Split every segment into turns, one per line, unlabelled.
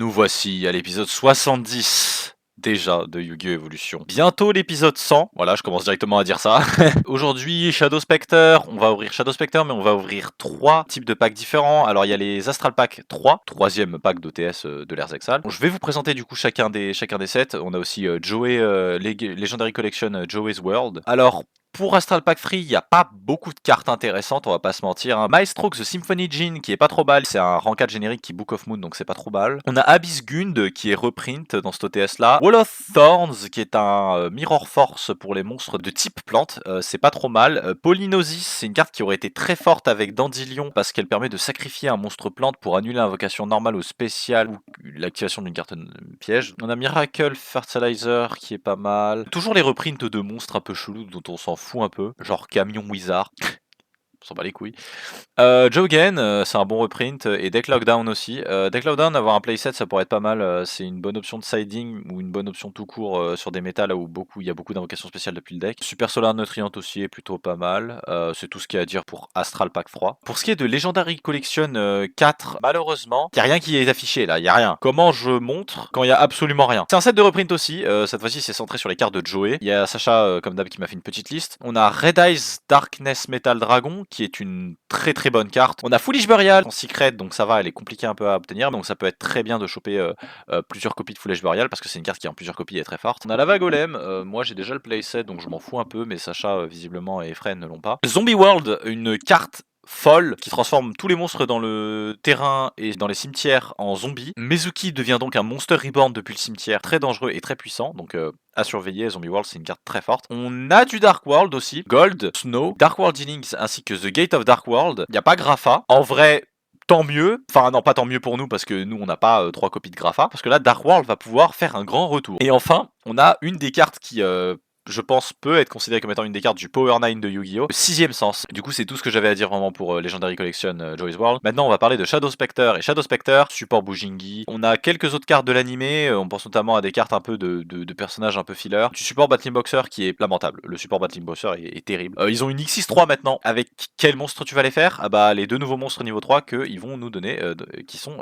Nous voici à l'épisode 70 déjà de Yu-Gi-Oh! Evolution. Bientôt l'épisode 100, voilà, je commence directement à dire ça. Aujourd'hui, Shadow Spectre, on va ouvrir Shadow Spectre, mais on va ouvrir 3 types de packs différents. Alors il y a les Astral Pack 3, troisième pack d'OTS de l'Air Zexal. Bon, je vais vous présenter du coup chacun des sets. On a aussi Joey, Legendary Collection Joey's World. Alors, pour Astral Pack Free, il n'y a pas beaucoup de cartes intéressantes, on va pas se mentir. Hein. Maestro The Symphony Djinn qui est pas trop mal, c'est un rang 4 générique qui Book of Moon, donc c'est pas trop mal. On a Abyss Gund qui est reprint dans cet OTS là. Wall of Thorns qui est un Mirror Force pour les monstres de type plante, c'est pas trop mal. Polynosis, c'est une carte qui aurait été très forte avec Dandelion parce qu'elle permet de sacrifier un monstre plante pour annuler l'invocation normale ou spéciale ou l'activation d'une carte piège. On a Miracle Fertilizer qui est pas mal. Toujours les reprints de monstres un peu chelous dont on s'en fout un peu, genre Camion Wizard. On s'en bat les couilles. Jogen, c'est un bon reprint, et Deck Lockdown aussi. Deck Lockdown, avoir un playset, ça pourrait être pas mal. C'est une bonne option de siding ou une bonne option tout court sur des méta là où il y a beaucoup d'invocations spéciales depuis le deck. Super Solar Nutrient aussi est plutôt pas mal. C'est tout ce qu'il y a à dire pour Astral Pack 3. Pour ce qui est de Legendary Collection 4, malheureusement, il n'y a rien qui est affiché là, il n'y a rien. Comment je montre quand il y a absolument rien? C'est un set de reprint aussi, cette fois-ci c'est centré sur les cartes de Joey. Il y a Sacha, comme d'hab, qui m'a fait une petite liste. On a Red Eyes Darkness Metal Dragon, qui est une très très bonne carte. On a Foolish Burial en secret, donc ça va, elle est compliquée un peu à obtenir, donc ça peut être très bien de choper plusieurs copies de Foolish Burial, parce que c'est une carte qui en plusieurs copies est très forte. On a Lava Golem, moi j'ai déjà le playset, donc je m'en fous un peu, mais Sacha visiblement et Efren ne l'ont pas. Zombie World, une carte folle qui transforme tous les monstres dans le terrain et dans les cimetières en zombies. Mezuki devient donc un Monster Reborn depuis le cimetière, très dangereux et très puissant, donc à surveiller. Zombie World, c'est une carte très forte. On a du Dark World aussi, Gold, Snow, Dark World Dealings ainsi que The Gate of Dark World. Il n'y a pas Grapha. En vrai, tant mieux. Enfin non, pas tant mieux pour nous parce que nous on n'a pas 3 copies de Grapha, parce que là Dark World va pouvoir faire un grand retour. Et enfin, on a une des cartes qui je pense peut être considérée comme étant une des cartes du Power 9 de Yu-Gi-Oh! Le 6ème sens. Du coup, c'est tout ce que j'avais à dire vraiment pour Legendary Collection Joey's World. Maintenant, on va parler de Shadow Spectre. Et Shadow Spectre, support Bujingi. On a quelques autres cartes de l'animé. On pense notamment à des cartes un peu de personnages un peu filler. Du support Battling Boxer qui est lamentable. Le support Battling Boxer est terrible. Ils ont une X6-3 maintenant. Avec quel monstre tu vas les faire? Ah bah, les 2 nouveaux monstres niveau 3 qu'ils vont nous donner, qui sont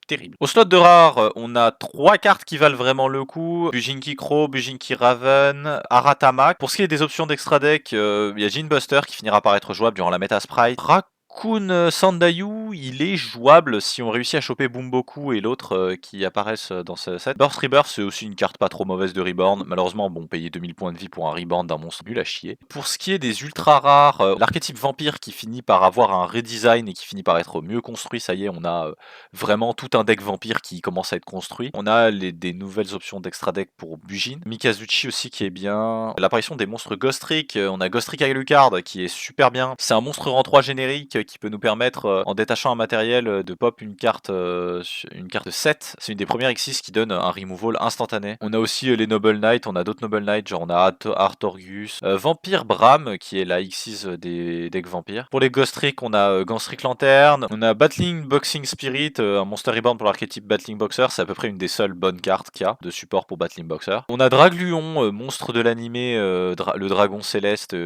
terrible. Au slot de rare, on a 3 cartes qui valent vraiment le coup. Bujinki Crow, Bujinki Raven, Aratama. Pour ce qui est des options d'extra deck, il y a Gene Buster qui finira par être jouable durant la méta Sprite. Raccoon Sandayu, il est jouable si on réussit à choper Boomboku et l'autre qui apparaissent dans ce set. Burst Rebirth, c'est aussi une carte pas trop mauvaise de Reborn. Malheureusement, bon, payer 2000 points de vie pour un Reborn d'un monstre nul à chier. Pour ce qui est des ultra rares, l'archétype vampire qui finit par avoir un redesign et qui finit par être mieux construit, ça y est, on a vraiment tout un deck vampire qui commence à être construit. On a des nouvelles options d'extra deck pour Bujin. Mikazuchi aussi qui est bien. L'apparition des monstres Ghost Trick, on a Ghost Trick Alucard qui est super bien. C'est un monstre rang 3 générique qui peut nous permettre, en détachant un matériel, de pop une carte de 7. C'est une des premières X6 qui donne un removal instantané. On a aussi les Noble Knight, on a d'autres Noble Knight, genre on a Artorgus, Vampire Bram qui est la X6 des decks vampires. Pour les Ghost Trick, on a Gangstrick Lanterne, on a Battling Boxing Spirit, un Monster Reborn pour l'archétype Battling Boxer, c'est à peu près une des seules bonnes cartes qu'il y a de support pour Battling Boxer. On a Dragluon, monstre de l'animé, le dragon céleste,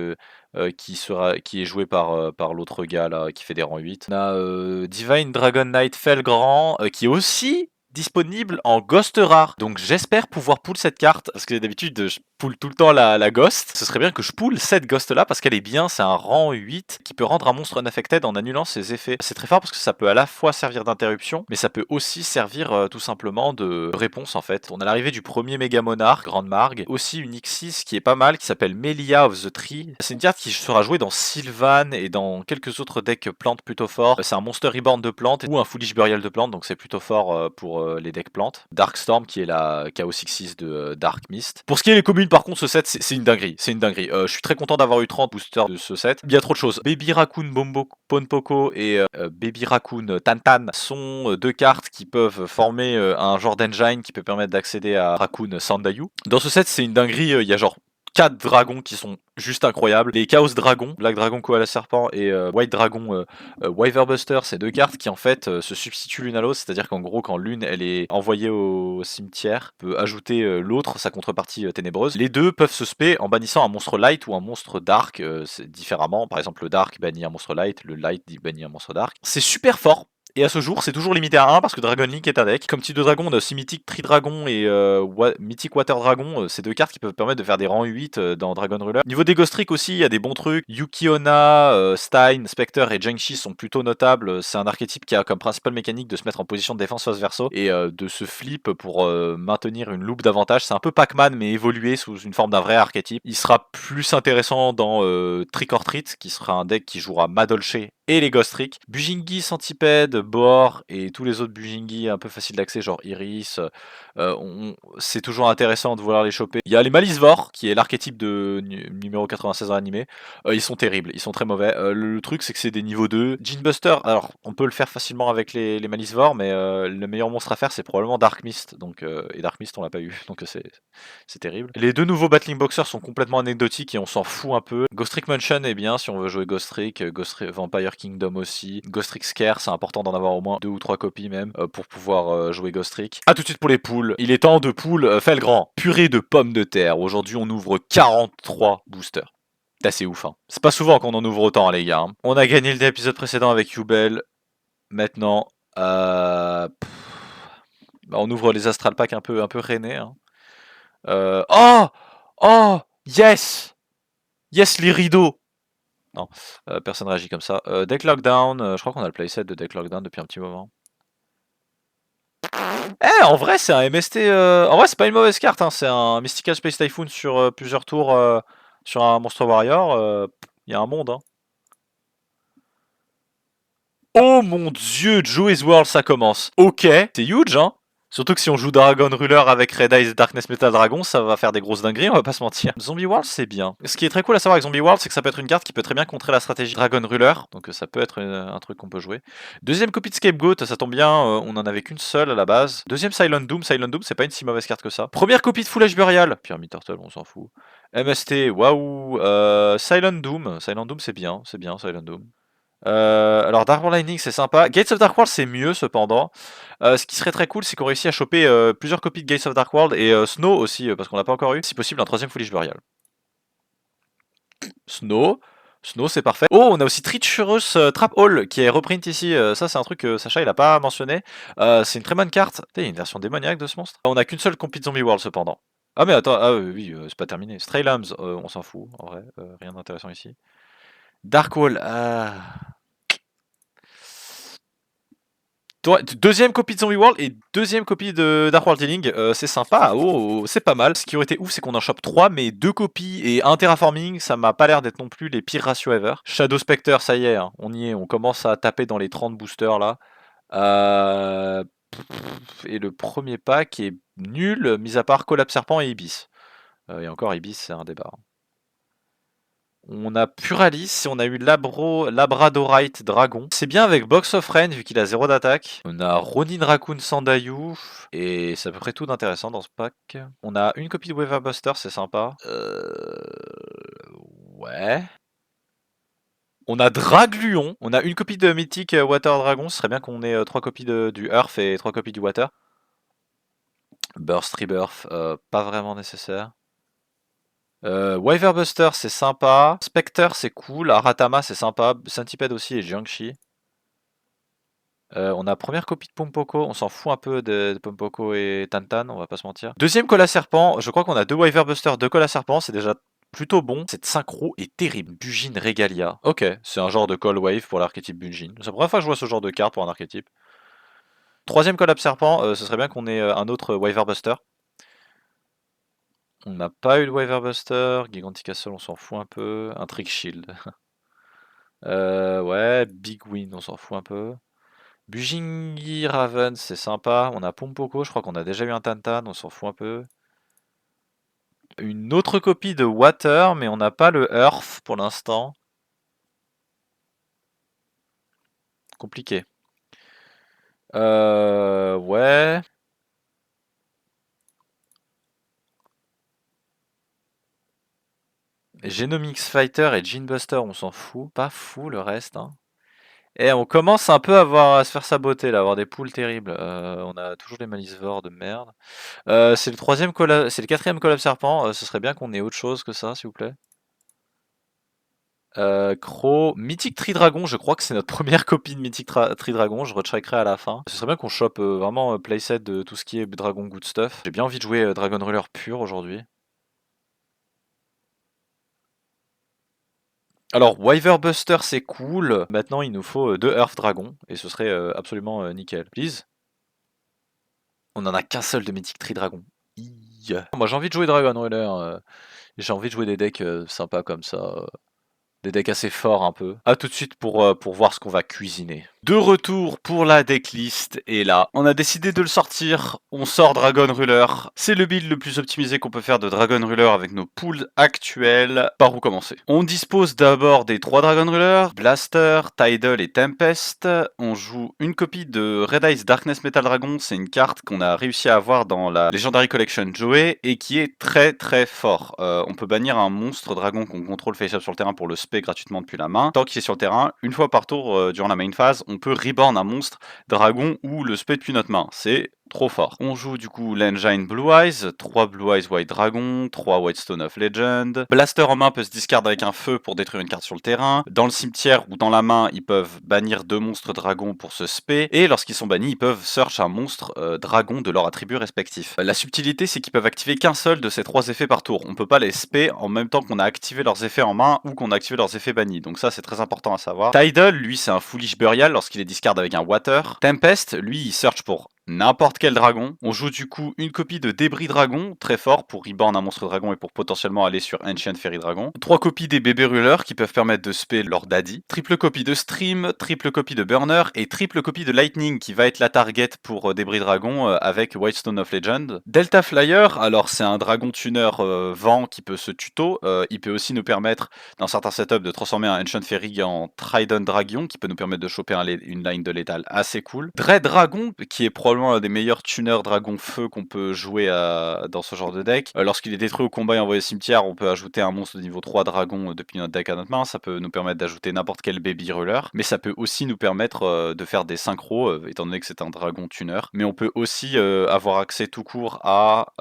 qui est joué par l'autre gars là qui fait des rangs 8. On a Divine Dragon Knight Felgrand qui est aussi disponible en Ghost rare. Donc j'espère pouvoir pull cette carte parce que d'habitude je pull tout le temps la Ghost. Ce serait bien que je pull cette Ghost là parce qu'elle est bien, c'est un rang 8 qui peut rendre un monstre unaffected en annulant ses effets. C'est très fort parce que ça peut à la fois servir d'interruption mais ça peut aussi servir tout simplement de réponse en fait. On a l'arrivée du premier Méga Monarque, Grande Margue, aussi une X6 qui est pas mal qui s'appelle Melia of the Tree. C'est une carte qui sera jouée dans Sylvan et dans quelques autres decks plantes plutôt forts. C'est un Monster Reborn de plantes ou un Foolish Burial de plantes donc c'est plutôt fort pour les decks plantes. Darkstorm qui est la Chaos X6 de Dark Mist. Pour ce qui est les communes par contre ce set c'est une dinguerie, c'est une dinguerie. Je suis très content d'avoir eu 30 boosters de ce set. Il y a trop de choses. Baby Raccoon Bombo Ponpoko et Baby Raccoon Tantan sont 2 cartes qui peuvent former un genre d'engine qui peut permettre d'accéder à Raccoon Sandayu. Dans ce set c'est une dinguerie, il y a genre 4 dragons qui sont juste incroyables. Les Chaos Dragons, Black Dragon Koala Serpent et White Dragon Wyverbuster, c'est 2 cartes qui en fait se substituent l'une à l'autre, c'est-à-dire qu'en gros quand l'une elle est envoyée au cimetière, peut ajouter l'autre sa contrepartie ténébreuse. Les deux peuvent se spé en bannissant un monstre light ou un monstre dark différemment. Par exemple le dark bannit un monstre light, le light bannit un monstre dark. C'est super fort. Et à ce jour, c'est toujours limité à 1 parce que Dragon Link est un deck. Comme type de dragon, on a aussi Mythic Tri-Dragon et Mythic Water Dragon. C'est deux cartes qui peuvent permettre de faire des rangs 8 dans Dragon Ruler. Niveau des Ghost Trick aussi, il y a des bons trucs. Yukiona, Stein, Spectre et Genshi sont plutôt notables. C'est un archétype qui a comme principale mécanique de se mettre en position de défense face verso et de se flip pour maintenir une loupe d'avantage. C'est un peu Pac-Man mais évolué sous une forme d'un vrai archétype. Il sera plus intéressant dans Trick or Treat, qui sera un deck qui jouera Madolche et les Ghost Trick. Bujingi, Centipede, Boar et tous les autres Bujingi un peu faciles d'accès, genre Iris, c'est toujours intéressant de vouloir les choper. Il y a les Malisvor, qui est l'archétype de numéro 96 dans l'animé. Ils sont terribles, ils sont très mauvais. Le truc, c'est que c'est des niveaux 2. Buster, alors on peut le faire facilement avec les Malisvor, mais le meilleur monstre à faire, c'est probablement Dark Mist. Donc, et Dark Mist, on l'a pas eu, donc c'est terrible. Les deux nouveaux Battling Boxers sont complètement anecdotiques et on s'en fout un peu. Ghost Trick Mansion est bien si on veut jouer Ghost Trick, Vampire Kingdom aussi. Ghost Trick Scare, c'est important d'en avoir au moins 2 ou 3 copies même pour pouvoir jouer Ghost Trick. A tout de suite pour les poules. Il est temps de poules, fais le grand. Purée de pommes de terre. Aujourd'hui, on ouvre 43 boosters. C'est assez ouf, hein. C'est pas souvent qu'on en ouvre autant, les gars, hein. On a gagné l'épisode précédent avec Yubel. Maintenant, on ouvre les Astral Pack un peu rennais, hein. Oh! Oh! Yes! Yes, les rideaux! Non, personne réagit comme ça. Deck Lockdown, je crois qu'on a le playset de Deck Lockdown depuis un petit moment. Eh, en vrai, c'est un MST. En vrai, c'est pas une mauvaise carte, hein. C'est un Mystical Space Typhoon sur plusieurs tours sur un Monster Warrior. Il y a un monde, hein. Oh mon dieu, Joey's World, ça commence. Ok, c'est huge, hein. Surtout que si on joue Dragon Ruler avec Red Eyes Darkness Metal Dragon, ça va faire des grosses dingueries, on va pas se mentir. Zombie World, c'est bien. Ce qui est très cool à savoir avec Zombie World, c'est que ça peut être une carte qui peut très bien contrer la stratégie Dragon Ruler, donc ça peut être un truc qu'on peut jouer. Deuxième copie de Scapegoat, ça tombe bien, on en avait qu'une seule à la base. Deuxième Silent Doom, c'est pas une si mauvaise carte que ça. Première copie de Foulage Burial, Pyramid Turtle, on s'en fout. MST, waouh, Silent Doom c'est bien, Silent Doom. Alors Dark World Lightning c'est sympa. Gates of Dark World c'est mieux cependant. Ce qui serait très cool c'est qu'on réussit à choper plusieurs copies de Gates of Dark World et Snow aussi parce qu'on l'a pas encore eu. Si possible un troisième Foolish Burial. Snow c'est parfait. Oh on a aussi Treacherous Trap Hall qui est reprint ici. Ça c'est un truc que Sacha il a pas mentionné. C'est une très bonne carte. Il y a une version démoniaque de ce monstre. On a qu'une seule compil Zombie World cependant. Ah mais attends, oui c'est pas terminé. Stray Lambs on s'en fout en vrai. Rien d'intéressant ici. Dark Wall, deuxième copie de Zombie World et deuxième copie de Dark World Healing, c'est sympa, c'est pas mal. Ce qui aurait été ouf, c'est qu'on en chope 3, mais 2 copies et un terraforming, ça m'a pas l'air d'être non plus les pires ratios ever. Shadow Spectre, ça y est, hein, on y est, on commence à taper dans les 30 boosters là. Et le premier pack est nul, mis à part Collapse Serpent et Ibis. Et encore Ibis, c'est un débat. On a Puralis et on a eu Labradorite Dragon. C'est bien avec Box of Rain vu qu'il a 0 d'attaque. On a Ronin Raccoon Sandayu. Et c'est à peu près tout d'intéressant dans ce pack. On a une copie de Weaver Buster, c'est sympa. Ouais. On a Dragluon. On a une copie de Mythic Water Dragon. Ce serait bien qu'on ait 3 copies du Earth et 3 copies du Water. Burst Rebirth, pas vraiment nécessaire. Wyverbuster c'est sympa, Spectre c'est cool, Aratama c'est sympa, Centipede aussi et Jiangxi. On a première copie de Pompoko, on s'en fout un peu de Pompoko et Tantan, on va pas se mentir. Deuxième Cola Serpent, je crois qu'on a 2 Wyverbuster, 2 Cola Serpent, c'est déjà plutôt bon. Cette synchro est terrible. Bujin Regalia. Ok, c'est un genre de Call Wave pour l'archétype Bujin. C'est la première fois que je vois ce genre de carte pour un archétype. Troisième Collab Serpent, ce serait bien qu'on ait un autre Wyverbuster. On n'a pas eu de Wyverbuster, Gigantic Castle on s'en fout un peu, un Trick Shield. Ouais, Big Win on s'en fout un peu. Bujingi Raven c'est sympa, on a Pompoko, je crois qu'on a déjà eu un Tantan, on s'en fout un peu. Une autre copie de Water, mais on n'a pas le Earth pour l'instant. Compliqué. Ouais. Genomics Fighter et Buster on s'en fout. Pas fou le reste, hein. Et on commence un peu à se faire saboter là, à avoir des poules terribles. On a toujours les Malisvor de merde. C'est le quatrième collab serpent. Ce serait bien qu'on ait autre chose que ça, s'il vous plaît. Crow, Mythic Tri-Dragon, je crois que c'est notre première copie de Mythic Tri-Dragon, je recheckerai à la fin. Ce serait bien qu'on chope vraiment playset de tout ce qui est Dragon Good Stuff. J'ai bien envie de jouer Dragon Ruler pur aujourd'hui. Alors, Wyverbuster c'est cool, maintenant il nous faut 2 Earth Dragon, et ce serait absolument nickel. Please. On en a qu'un seul de Mythic Tri-Dragon. Moi j'ai envie de jouer Dragon Ruler, j'ai envie de jouer des decks sympas comme ça. Des decks assez forts un peu. A tout de suite pour voir ce qu'on va cuisiner. De retour pour la decklist, et là, on a décidé de le sortir. On sort Dragon Ruler. C'est le build le plus optimisé qu'on peut faire de Dragon Ruler avec nos pools actuels. Par où commencer? On dispose d'abord des 3 Dragon Ruler, Blaster, Tidal et Tempest. On joue une copie de Red Eyes Darkness Metal Dragon. C'est une carte qu'on a réussi à avoir dans la Legendary Collection Joey et qui est très très fort. On peut bannir un monstre dragon qu'on contrôle face-up sur le terrain pour le spé gratuitement depuis la main. Tant qu'il est sur le terrain, une fois par tour durant la main phase, on peut reborn un monstre dragon ou le spé depuis notre main. C'est trop fort. On joue du coup l'engine Blue Eyes, 3 Blue Eyes White Dragon, 3 White Stone of Legend. Blaster en main peut se discard avec un feu pour détruire une carte sur le terrain. Dans le cimetière ou dans la main, ils peuvent bannir 2 monstres dragons pour se spé. Et lorsqu'ils sont bannis, ils peuvent search un monstre dragon de leur attribut respectif. La subtilité, c'est qu'ils peuvent activer qu'un seul de ces 3 effets par tour. On peut pas les spé en même temps qu'on a activé leurs effets en main ou qu'on a activé leurs effets bannis. Donc ça, c'est très important à savoir. Tidal, lui, c'est un Foolish Burial lorsqu'il est discard avec un Water. Tempest, lui, il search pour n'importe quel dragon. On joue du coup une copie de Débris Dragon, très fort pour reborn un monstre dragon et pour potentiellement aller sur Ancient Fairy Dragon. 3 copies des Bébés Rulers qui peuvent permettre de spé leur daddy. Triple copie de Stream, triple copie de Burner et triple copie de Lightning qui va être la target pour Débris Dragon avec Whitestone of Legend. Delta Flyer, alors c'est un dragon tuner vent qui peut se tuto. Il peut aussi nous permettre dans certains setups de transformer un Ancient Fairy en Trident Dragon qui peut nous permettre de choper une line de létal assez cool. Dread Dragon qui est probablement un des meilleurs tuners dragon feu qu'on peut jouer dans ce genre de deck. Lorsqu'il est détruit au combat et envoyé au cimetière, on peut ajouter un monstre de niveau 3 dragon depuis notre deck à notre main. Ça peut nous permettre d'ajouter n'importe quel baby ruler, mais ça peut aussi nous permettre de faire des synchros, étant donné que c'est un dragon tuner. Mais on peut aussi avoir accès tout court à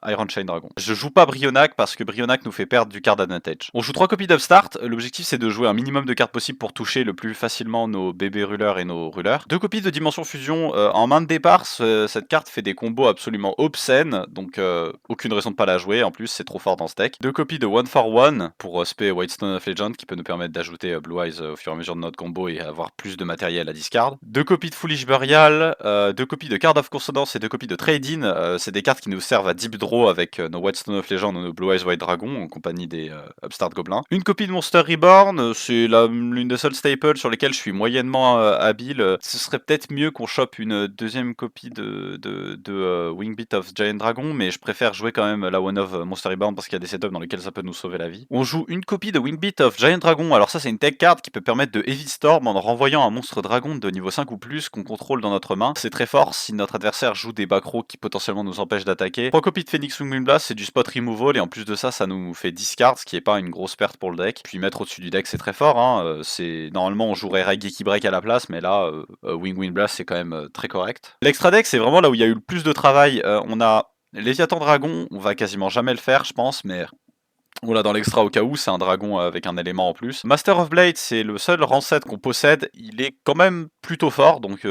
Iron Chain Dragon. Je joue pas Brionac parce que Brionac nous fait perdre du card advantage. On joue 3 copies d'Upstart. L'objectif c'est de jouer un minimum de cartes possible pour toucher le plus facilement nos bébés rulers et nos rulers. 2 copies de Dimension Fusion en main de départ. Cette carte fait des combos absolument obscènes, donc aucune raison de pas la jouer. En plus, c'est trop fort dans ce deck. 2 copies de One for One pour spé Whitestone of Legend qui peut nous permettre d'ajouter Blue Eyes au fur et à mesure de notre combo et avoir plus de matériel à discard. 2 copies de Foolish Burial, 2 copies de Card of Consonance et 2 copies de Trade-in. C'est des cartes qui nous servent à deep draw avec nos Whitestone of Legend ou nos Blue Eyes White Dragon en compagnie des Upstart Goblins. Une copie de Monster Reborn, c'est l'une des seules staples sur lesquelles je suis moyennement habile. Ce serait peut-être mieux qu'on chope une deuxième copie de Wingbeat of Giant Dragon, mais je préfère jouer quand même la One of Monster Reborn parce qu'il y a des setups dans lesquels ça peut nous sauver la vie. On joue une copie de Wingbeat of Giant Dragon. Alors ça, c'est une tech card qui peut permettre de Heavy Storm en renvoyant un monstre dragon de niveau 5 ou plus qu'on contrôle dans notre main. C'est très fort si notre adversaire joue des backrows qui potentiellement nous empêchent d'attaquer. 3 copies de Phoenix Wing Blast, c'est du spot removal et en plus de ça, ça nous fait discard, ce qui est pas une grosse perte pour le deck. Puis mettre au-dessus du deck, c'est très fort. Normalement, on jouerait Raigeki Break à la place, mais là, Wing Blast, c'est quand même très correct. L'extra deck, c'est vraiment là où il y a eu le plus de travail. On a Léviathan Dragon, on va quasiment jamais le faire, je pense, mais on l'a dans l'extra au cas où, c'est un dragon avec un élément en plus. Master of Blade, c'est le seul rang 7 qu'on possède. Il est quand même plutôt fort, donc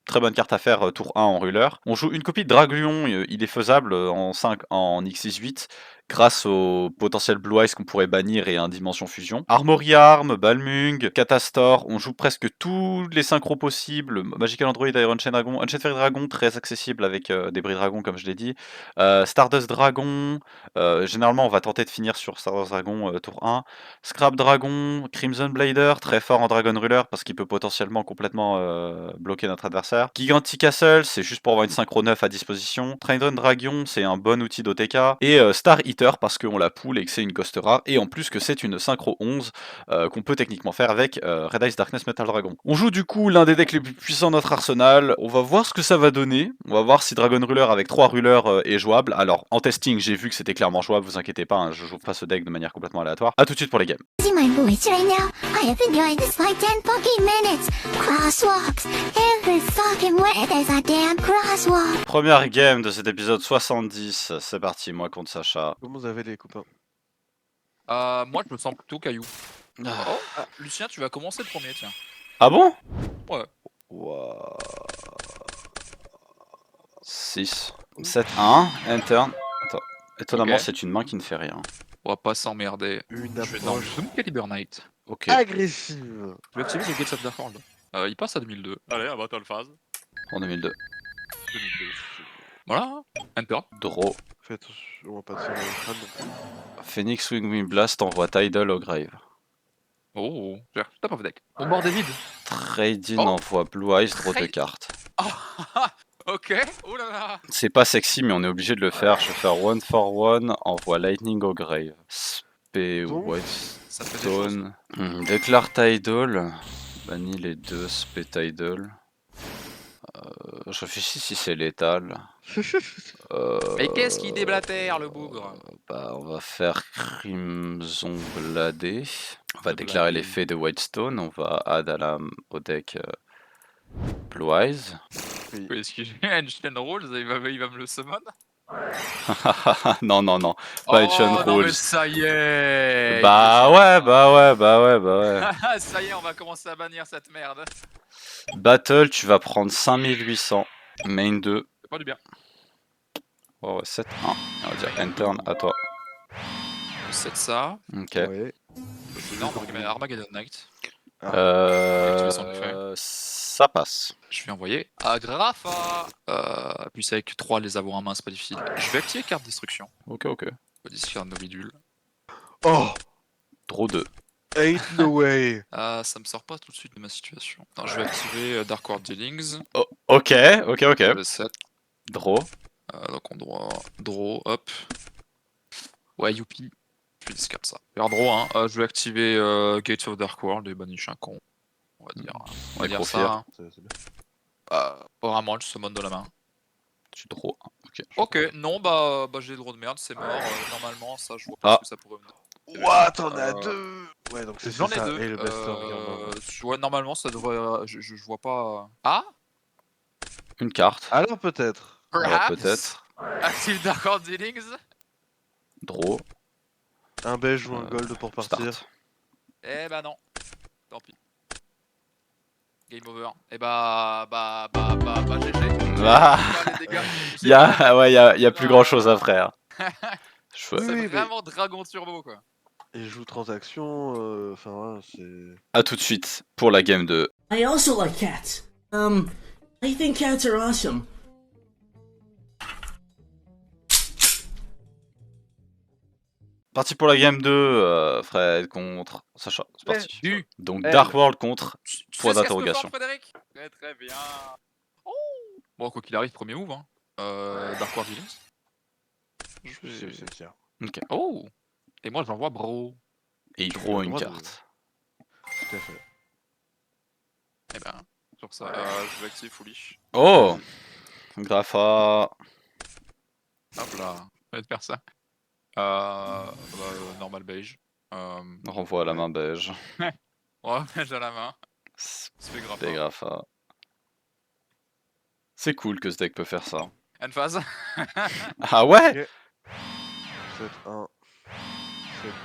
très bonne carte à faire tour 1 en ruler. On joue une copie de Draglion, il est faisable en 5 en X68 grâce au potentiel Blue Eyes qu'on pourrait bannir et un Dimension Fusion. Armory Arm, Balmung, Catastor, on joue presque tous les synchros possibles. Magical Android, Iron Chain Dragon, Unchained Fairy Dragon, très accessible avec Débris Dragon comme je l'ai dit. Stardust Dragon, généralement on va tenter de finir sur Stardust Dragon tour 1. Scrap Dragon, Crimson Blader, très fort en Dragon Ruler parce qu'il peut potentiellement complètement bloquer notre adversaire. Gigantic Castle, c'est juste pour avoir une synchro 9 à disposition. Trident Dragon, c'est un bon outil d'OTK. Et Star Eater parce qu'on la pool et que c'est une ghost rare. Et en plus que c'est une synchro 11 qu'on peut techniquement faire avec Red Eyes Darkness Metal Dragon. On joue du coup l'un des decks les plus puissants de notre arsenal. On va voir ce que ça va donner. On va voir si Dragon Ruler avec 3 rulers est jouable. Alors en testing, j'ai vu que c'était clairement jouable, vous inquiétez pas, hein, je joue pas ce deck de manière complètement aléatoire. A tout de suite pour les games.
My voice right now. I have enjoyed this for 10 fucking minutes. Crosswalks. Every fucking way there's a damn crosswalk.
Première game de cet épisode 70. C'est parti, moi contre Sacha.
Comment vous avez les copains?
Moi, je me sens plutôt caillou.
Oh, Lucien, tu vas commencer le premier, tiens.
Ah bon?
Ouais.
Ouah.
6, 7, 1, enter. Attends. Étonnamment,
Ok.
c'est une main qui ne fait rien.
On va pas s'emmerder.
Une
Je vais dans
approche
Doom Caliber Knight.
Ok.
agressive.
Je vais activer le Gates of Darkworld. Il passe à 2002. Allez, à Battle Phase.
En 2002.
2002. Voilà, hein. Enter.
Draw.
Faites attention, on va pas tirer le crâne non plus.
Phoenix Wing Wind Blast envoie Tidal au grave.
Oh, top of deck. Mon board est vide.
Trading
Oh.
envoie Blue Eyes, draw 2
Trade-
cartes.
Ok. Oh là là.
C'est pas sexy, mais on est obligé de le faire. Je vais faire 1 for 1, envoie Lightning au grave. Spé
Donc,
Ça fait des choses.
Whitestone. Déclare Tidal. Bannis les deux, Spé Tidal. Je réfléchis si c'est létal.
Mais qu'est-ce qui déblatère, le bougre?
Bah, on va faire Crimson Bladé. On va
Le
déclarer
Bladé.
l'effet de Whitestone. On va add au deck Blue Eyes.
Oui, est-ce que j'ai Ancient Rules, il va me le summon?
Non, non, non. Pas Ancient
non, mais
Rules.
ça y est.
Bah ouais, bah ouais.
Ça y est, on va commencer à bannir cette merde.
Battle, tu vas prendre 5800. Main 2.
C'est pas du bien.
Oh, 7, 1. On va dire Enter à toi.
C'est ça.
Ok.
Ouais.
Non, on va regarder Armageddon Knight.
Ça passe.
Je vais envoyer à Grafa. Puis c'est avec 3 les avoir en main, c'est pas difficile. Je vais activer carte destruction.
Ok.
On va discard nos bidules.
Oh,
Draw 2.
ain't no way.
Ça me sort pas tout de suite de ma situation. Non, je vais activer Dark World Dealings.
Oh, ok.
Le 7.
Draw.
Donc on doit draw, hop. Ouais, youpi. Je vais discard ça. Faire draw, hein. Je vais activer Gates of Dark World et banish un con. On va dire,
Nécrophile.
ça. Hein.
C'est bien.
Pas vraiment, je summon de la main.
Tu draw. Ok.
Ok, non, bah j'ai le draw de merde, c'est mort. Normalement, ça, je vois pas ce que ça pourrait me donner.
Ouah, t'en as deux. Ouais, donc c'est
J'en ai
ça.
deux.
Et le Blaster, regarde.
Ouais, normalement, ça devrait. Je vois pas. Ah?
Une carte.
Alors peut-être.
Alors,
Perhaps.
peut-être.
Active Dark World Dealings.
Draw.
Un beige ou un gold pour partir.
Start.
Eh bah non. Tant pis. Game over. Eh bah GG.
Ah,
Les dégâts.
y a plus grand chose à faire.
C'est
Oui, mais-
vraiment Dragon Turbo quoi.
Et joue transaction. Enfin, ouais, c'est.
A tout de suite pour la game 2.
I also like cats. I think cats are awesome.
Parti pour la game 2, Fred contre Sacha. C'est parti.
Du.
Donc
Elle.
Dark World contre
Tu
point
sais ce qu'elle se peut
d'interrogation.
faire, Frédéric. Très bien. Oh. Bon, quoi qu'il arrive, premier move. Hein. Dark World Dealings.
C'est tiens.
Ok.
Oh. Et moi j'envoie bro.
Et il draw une
droit de-
carte.
Tout à fait.
Eh ben, sur ça, je vais activer Foolish.
Oh, Grapha.
Hop là, je vais te faire ça. Normal beige.
Renvoie à la main beige.
Ouais, j'ai la main. C'est grave.
Spé Grapha. C'est cool que ce deck peut faire ça.
End phase.
Ah ouais?
7-1.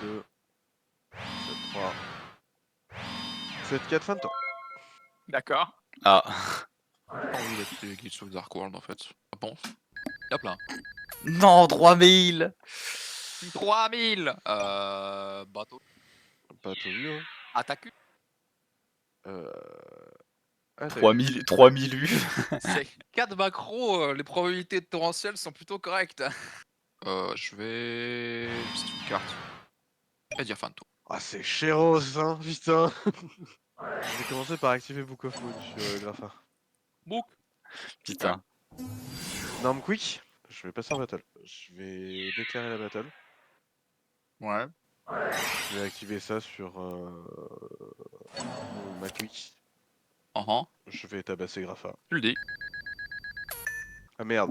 7-2. 7-3. 7-4 fin de temps.
D'accord.
Ah.
J'ai pas envie d'activer Gates of Dark World en fait. Ah bon. Hop là.
Non, 3000.
3000. Bateau.
Pas tout vu, hein.
Attaque.
Ah,
3000 U.
C'est 4 macros, les probabilités de torrentiel sont plutôt correctes. Je vais. C'est une carte. Et dire fin de tour.
Ah, c'est chéros, hein, putain. Je vais commencer par activer Book of Moon sur Grapha.
Book.
Putain.
Norm Quick. Je vais passer en battle. Je vais déclarer la battle.
Ouais.
Je vais activer ça sur ma Quick. Je vais tabasser Grapha.
Tu le dis.
Ah merde.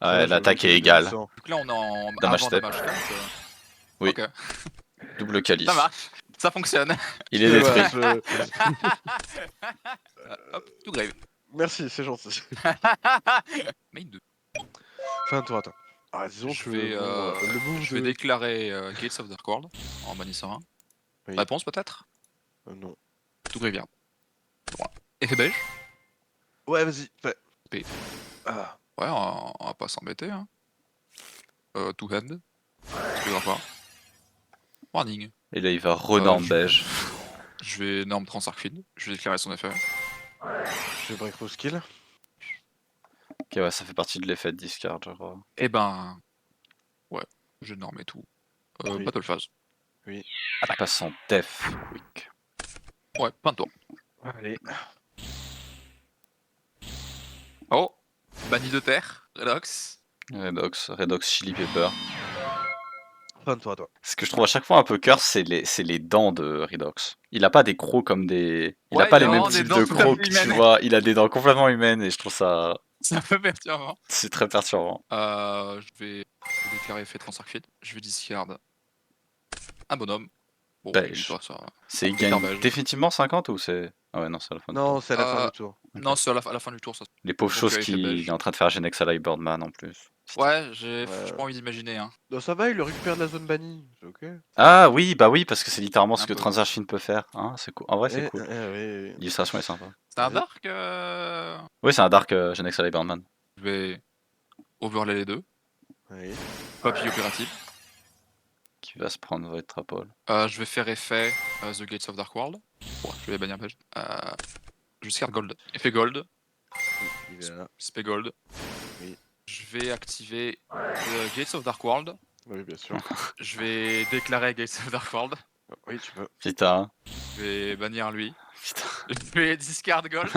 Ouais,
Ça, je
l'attaque
vais
est égale.
200.
Donc là on est en
Damage
avant
step.
damage step.
Oui.
Ok.
Double calice.
Ça marche. Ça fonctionne.
Il est détruit.
Ouais, je-
Hop, tout grave.
Merci, c'est gentil.
Main 2.
Fin de tour, attends. Ah, disons
Je
que
vais,
bon, le move
Je vais
de...
déclarer Gates of Dark World en bannissant un.
Oui.
Réponse peut-être?
Non.
Tout Graveyard. Voilà. Effet beige?
Ouais, vas-y, fais.
P.
Ah.
Ouais, on va pas s'embêter. Hein. Two hand. C'est grave pas. Warning.
Et là, il va renorm
je-
beige.
Je vais norme Transarcfield. Je vais déclarer son effet.
Je vais break full skill.
Ok, ouais, ça fait partie de l'effet de discard, je crois.
Eh ben. Ouais, j'ai normé tout.
Oui.
Battle phase.
Il passe en def quick.
Ouais, fin de tour.
Allez.
Oh! Banni de terre. Redox.
Redox Chili Pepper.
Fin de toi, toi.
Ce que je trouve à chaque fois un peu curse, c'est les dents de Redox. Il a pas des crocs comme des. Il a
Ouais,
pas
il
les
a
mêmes
vraiment des
types
dents
de
tout à fait
crocs, tu
humaines.
vois. Il a des dents complètement humaines et je trouve ça.
C'est un peu perturbant.
C'est très perturbant.
Je vais déclarer effet Transarcfield. Je vais discard un bonhomme. Bon,
Beige.
il passe à-
C'est il
Hyper
gagne
beige.
définitivement 50 ou c'est. Ah ouais, non, c'est à la fin du
Non,
tour.
c'est à la fin
Euh,
du tour.
Non, c'est à la fin du tour, ça.
Les pauvres
donc,
choses
il fait
qu'il
beige.
est en train de faire Genex à Birdman en plus.
Ouais, j'ai
Ouais.
pas envie d'imaginer. Hein.
Non, ça va, il le récupère de la zone bannie. C'est ok.
Ah oui, bah oui, parce que c'est littéralement ce
Un
que
peu.
Transarchin peut faire. Hein, c'est cool. En vrai, c'est cool.
Oui.
L'illustration est sympa.
C'est un
Ouais.
dark.
Oui, c'est un Dark Genex à Birdman.
Je vais overlay les deux.
Oui.
Papille opérative.
Qui va se prendre Void Trapole.
Je vais faire effet The Gates of Dark World. Ouais, je vais bannir page. Je discard gold. Effet gold.
Il est là.
Spé gold.
Oui.
Je vais activer The Gates of Dark World.
Oui, bien sûr.
Je vais déclarer Gates of Dark World.
Oui, tu peux.
Putain.
Je vais bannir lui.
Putain.
Je vais discard gold.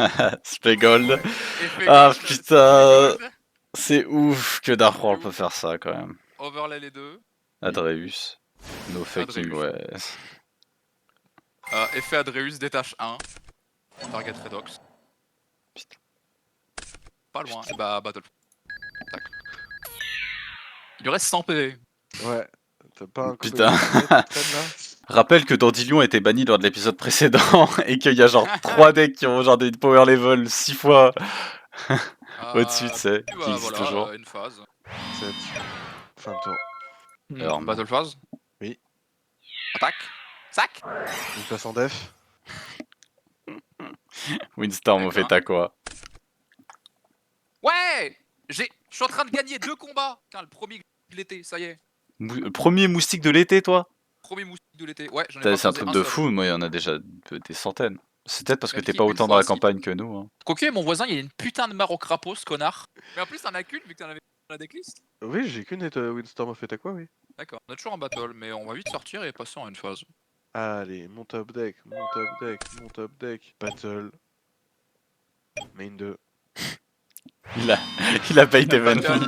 Spégold.
Effet
Ah
gold,
putain.
spé gold.
C'est ouf que Dark World peut faire ça quand même.
Overlay les deux.
Adreus. No fucking way.
Effet Adreus, détache 1. Target Redox.
Putain.
Pas loin. Et bah, Battle. Tac. Il lui reste 100 PV.
Ouais. T'as pas un
Putain.
combo de traîne, là
Rappelle que Dandelion était banni lors de l'épisode précédent et qu'il y a genre 3 decks qui ont genre des power level 6 fois au-dessus, tu sais,
Puis
qui existent toujours.
une phase.
7. Fin de tour.
Alors,
Battle phase.
Oui.
Attaque. Sac.
Il passe en def.
Windstorm au
D'accord.
fait à quoi?
Ouais. Je suis en train de gagner 2 combats. Putain, le premier de l'été, ça y est.
Premier moustique de l'été, toi?
Premier moustique de l'été. Ouais, j'en ai pas
C'est un
posé
truc de
seul.
fou, moi il y en a déjà des centaines. C'est peut-être parce que
Même
t'es
si
pas
une
autant
fois
dans la
aussi.
campagne que nous. Hein.
Quoique, mon voisin, il y a une putain de mare au crapaud, ce connard. Mais en plus, t'en as qu'une vu que t'en avais dans la decklist.
Oui, j'ai qu'une Windstorm a fait à quoi, oui.
D'accord, on est toujours en battle, mais on va vite sortir et passer en une phase.
Allez, mon top deck, mon top deck, mon top deck. Battle. Main 2.
Il a payé des
Battle.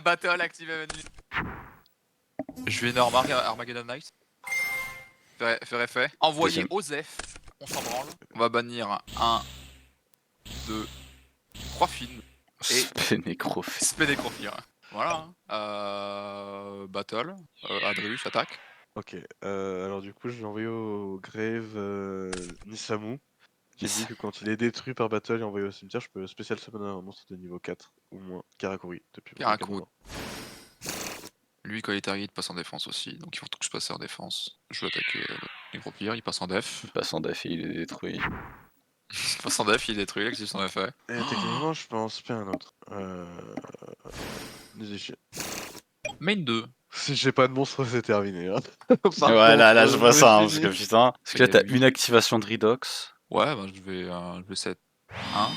Battle active Evenly. Je vais énorme Armageddon Knight. Faire effet. Envoyer
Deuxième.
Osef. On s'en branle. On va bannir 1, 2, 3 films.
Spénécrophie.
Spédécrophie. Voilà. Battle. Adreus, attaque.
Ok, alors du coup, je vais envoyer au Grave Nisamu. Qui dit que quand il est détruit par battle et envoyé au cimetière, je peux spécial summon un monstre de niveau 4 ou moins. Karakuri, depuis
Karakuri.
moment.
Lui, quand il est target, il passe en défense aussi. Donc il faut tous passer en défense. Je vais attaquer Nécropire, il passe en def.
Il passe en def et il est détruit.
Il passe en def, il est détruit, il active son effet.
Et techniquement, je peux en spé un autre. Désolé.
Main 2.
Si j'ai pas de monstre, c'est terminé. Hein. Par
Ouais, là,
contre,
je vois ça, hein,
fini.
parce que putain. Parce que là,
Il y a
t'as
huit.
une activation de Redox.
Ouais, bah je vais set 1.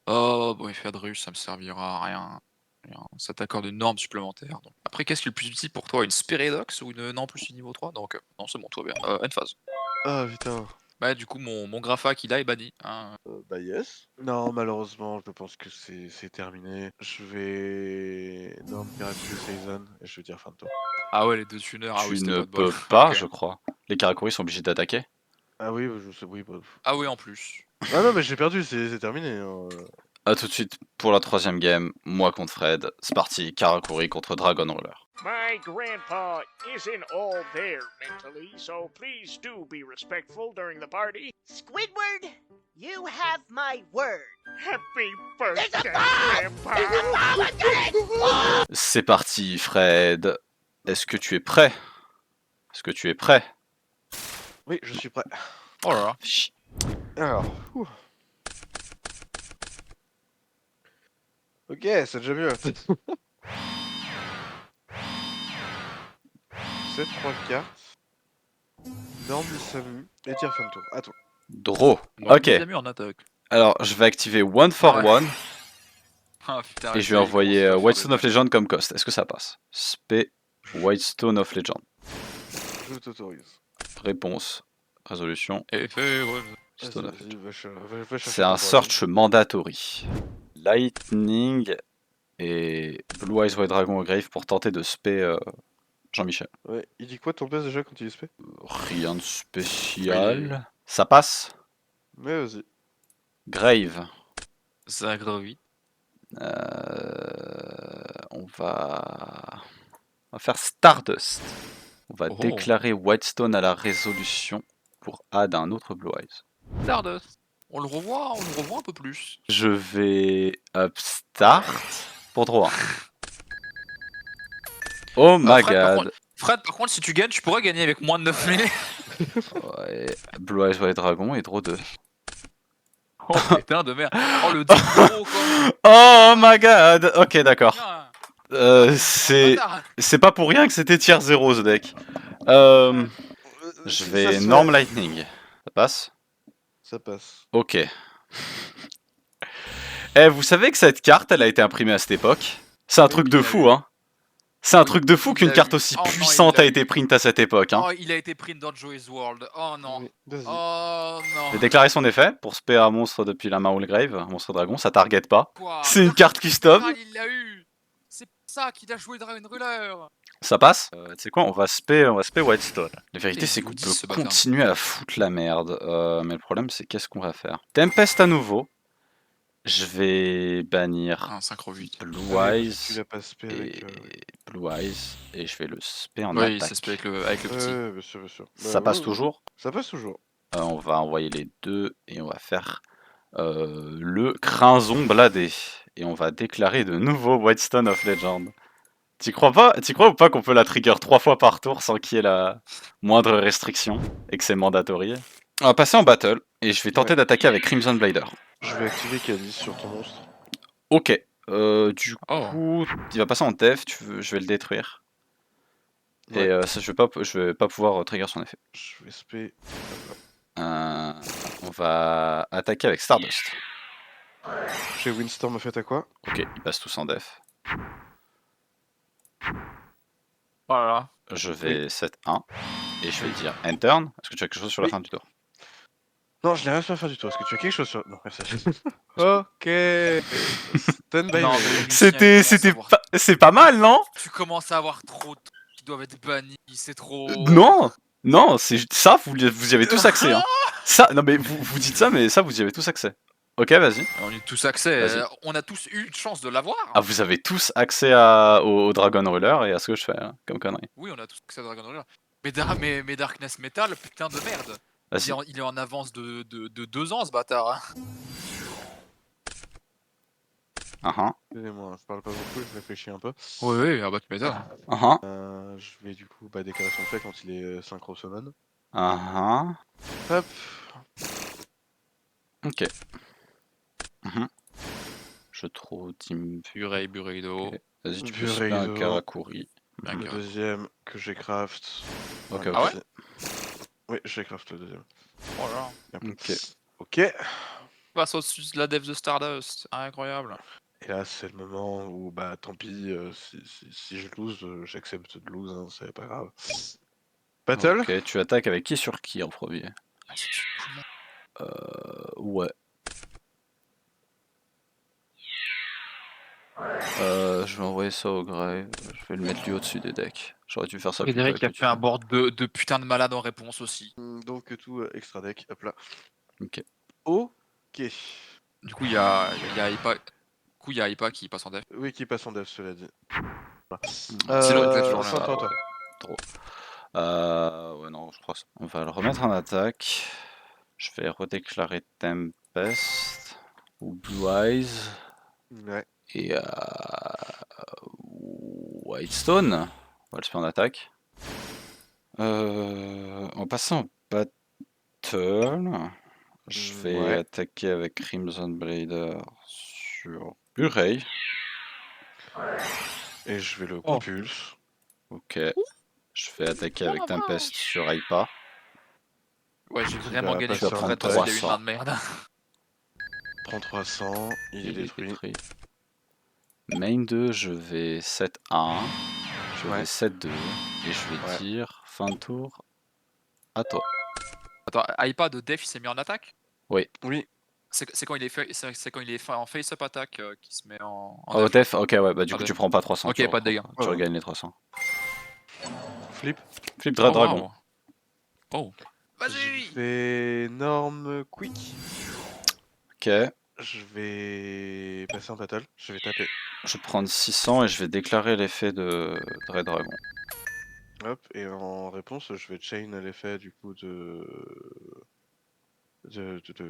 Oh, bon, effet Adreus, ça me servira à rien. Ça t'accorde une norme supplémentaire. Donc. Après, qu'est-ce qui est le plus utile pour toi? Une Spéredox ou une non plus du niveau 3? Donc, non, c'est bon, tout va bien. End phase.
Ah putain.
Bah, du coup, mon Grapha qu'il a est banni. Hein.
Bah yes. Non, malheureusement, je pense que c'est terminé. Je vais... Non, Miraculous Season, et je vais dire fin de tour.
Ah ouais, les deux tuners, ah
Tu
oui, c'était
ne
pas de bol.
peux pas,
Ok.
je crois. Les Karakuri sont obligés d'attaquer.
Ah oui, je sais, oui. Bah...
Ah oui, en plus.
Ah non, mais j'ai perdu, c'est terminé. Hein.
A tout de suite pour la 3ème game, moi contre Fred. C'est parti, Karakuri contre Dragon Ruler.
My grandpa isn't all there mentally, so please do be respectful during the party.
Squidward, you have my word.
Happy birthday, Grandpa!
C'est parti, Fred. Est-ce que tu es prêt? Est-ce que tu es prêt?
Oui, je suis prêt.
Oh là là.
Chut.
Alors, ok, c'est déjà mieux. 7, 3 cartes. Norme du Samu et tire fin de tour. À toi.
Draw.
On aurait
Ok.
mis en attaque.
Alors, je vais activer One for
Ouais.
One
Ah putain,
et je vais envoyer Whitestone of Legend comme cost. Est-ce que ça passe? Spé Whitestone of Legend.
Je t'autorise.
Réponse. Résolution.
Effet, ouais.
Whitestone
Vas-y,
of Legend.
va chercher
C'est un
ton
search mandatory. Lightning et Blue Eyes White Dragon au grave pour tenter de spé Jean-Michel.
dragon. Ouais, il dit quoi ton best déjà quand il est spé?
Rien de spécial. Ça passe.
Mais vas-y.
Grave.
Zagrovi.
On va faire Stardust. On va
Oh.
déclarer Whitestone à la résolution pour add un autre Blue Eyes.
Stardust. On le revoit un peu plus.
Je vais upstart pour droit. Oh my
Fred, par
god.
Fred, par contre, si tu gagnes, tu pourrais gagner avec moins de 9000.
Ouais. Blue Eyes White Dragon et draw 2.
Oh putain de merde. Oh le gros quoi.
Oh my god. Ok, d'accord.
Putain,
C'est
bâtard.
pas pour rien que c'était tier 0 ce deck. Je
Ça
vais
se
Norm
fait.
Lightning. Ça passe?
Ça passe.
Ok. Eh, vous savez que cette carte, elle a été imprimée à cette époque? C'est un
Oui,
truc
il
de
l'a
fou,
eu.
hein. C'est un
Oui,
truc de fou
il
qu'une
l'a
carte
eu.
aussi
Oh non, il
puissante
l'a
a été
eu.
print à cette époque, hein.
Oh, il a été print dans Joy's World. Oh non.
Oui, vas-y.
Oh non.
J'ai déclaré son effet pour spé un monstre depuis la main ou le grave, un monstre dragon, ça target pas.
Quoi?
C'est une carte custom,
Il l'a eu. C'est pour ça qu'il a joué Dragon Ruler.
ça passe. Tu sais quoi, on va spé Whitestone. La vérité,
Il
c'est
est
qu'on
goodies,
peut
ce bâtard.
continuer à foutre la merde. Mais le problème, c'est qu'est-ce qu'on va faire? Tempest à nouveau. Je vais bannir
Un synchro 8.
Blue
Allez,
Eyes
tu l'as pas spé
et
avec.
Blue Eyes et je vais le spé en
Oui,
attaque.
ça se fait avec le petit.
Ouais, bien sûr, bien sûr.
Ça
Bah,
passe
ouais,
toujours.
Ça passe toujours.
On va envoyer les deux et on va faire le Crinzon Bladé. Et on va déclarer de nouveau Whitestone of Legend. T'y crois ou pas qu'on peut la trigger 3 fois par tour sans qu'il y ait la moindre restriction et que c'est mandatory? On va passer en battle et je vais tenter
Ouais.
d'attaquer avec Crimson Blader.
Je vais activer Cadis sur ton monstre.
Ok. Du
Oh.
coup, il va passer en def, je vais le détruire.
Ouais.
Et ça, je vais pas pouvoir trigger son effet.
Je vais spé.
On va attaquer avec Stardust.
Chez Windstorm a fait à quoi?
Ok, ils passent tous en def.
Voilà.
Je vais set 1 et je vais dire end turn. Est-ce que tu as quelque chose sur la
Oui.
fin du tour?
Non, je n'ai rien à faire du tout. Est-ce que tu as quelque chose sur. Non, merci. Ok. Stand by
Non,
me.
mais Lucien,
C'est pas mal, non?
tu commences à avoir trop de trucs qui doivent être bannis, c'est trop.
Non, c'est ça, vous y avez tous accès. Hein. Ça, non mais vous dites ça, mais ça, vous y avez tous accès. Ok, vas-y.
On a tous accès,
Vas-y.
on a tous eu une chance de l'avoir.
Ah, vous avez tous accès au Dragon Ruler et à ce que je fais, hein, comme connerie.
Oui, on a tous accès à Dragon Ruler. Mais Darkness Metal, putain de merde.
Vas-y.
Il est en avance de 2 ans ce bâtard. Hein.
Excusez-moi, je parle pas beaucoup, je réfléchis un peu.
Oui, ah bah tu m'étonnes.
Je vais du coup déclarer son fait quand il est synchro summon.
Hop. Ok. Je trouve Team.
Purée, Bureido.
Ok. Vas-y, tu peux spé un Karakuri.
Le deuxième que j'ai craft.
Ok,
Ah
ok.
ouais.
Oui, j'ai craft le deuxième.
Oh là.
Ok.
Ok.
Passe au-dessus de la dev de Stardust. Incroyable.
Et là, c'est le moment où, tant pis, si je lose, j'accepte de lose, hein, c'est pas grave. Battle.
Ok, tu attaques avec qui sur qui en premier? Ouais. Je vais envoyer ça au grave. Je vais le mettre lui au-dessus des decks. J'aurais dû faire ça plus tôt.
Frédéric a fait un board de putain de malade en réponse aussi.
Donc tout extra deck, hop là.
Ok.
Ok.
Du coup, il y a Ipa. Du coup, il y a Ipa qui passe en dev.
Oui, qui passe en dev, cela dit.
Sinon, il est toujours là.
Santa, toi.
Trop. Ouais, non, je crois. On va le remettre en attaque. Je vais redéclarer Tempest ou Blue Eyes.
Ouais.
Et Whitestone. On va le faire en attaque. En passant en battle.
battle. Je vais
Ouais.
attaquer avec Crimson Blader sur Urey.
Et je vais le
Oh.
compulse.
Ok. Je vais attaquer avec Tempest sur Aipa.
Ouais, j'ai vraiment
va
gagné
passer
sur
en
Fred parce qu'il a eu une
300.
main de merde.
Prends 300, il est détruit.
Main 2, je vais 7-1. Je
Ouais.
vais 7-2. Et je vais
Ouais.
dire fin de tour à toi.
Attends, Aipa de Def il s'est mis en attaque?
Oui.
C'est quand il est fait, c'est quand il est en face-up attaque qu'il se met en
Oh,
def.
def, ok, ouais, bah du
En
coup
def.
tu prends pas 300.
Ok,
tu
pas de dégâts.
Tu
Ouais.
regagnes les 300.
Flip.
Flip Dread
Oh,
Dragon.
wow. Oh.
Je
Vas-y.
fais Norme Quick.
Ok.
Je vais passer en battle. Je vais taper.
Je vais prendre 600 et je vais déclarer l'effet de Dread Dragon.
Hop. Et en réponse, je vais chain l'effet du coup de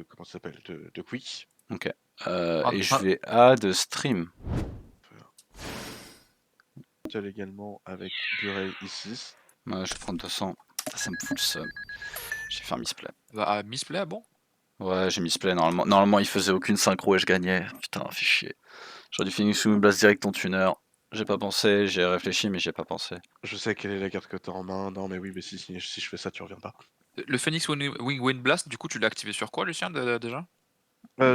comment ça s'appelle de Quick.
Ok.
Ah,
Et je
ah.
vais add stream.
Battle également avec Burey ici.
Ouais, je vais prendre 200. Ça me fout le seum. J'ai fait un misplay.
Bah, misplay, bon.
Ouais, j'ai misplay normalement. Normalement, il faisait aucune synchro et je gagnais. Putain, fais chier. J'aurais dû finir sous une blast direct ton tuner. J'ai pas pensé, j'ai réfléchi, mais j'ai pas pensé.
Je sais quelle est la carte que t'as en main. Non, mais oui, mais si je fais ça, tu reviens pas.
Le Phoenix Wing Wind Blast, du coup, tu l'as activé sur quoi, Lucien, déjà?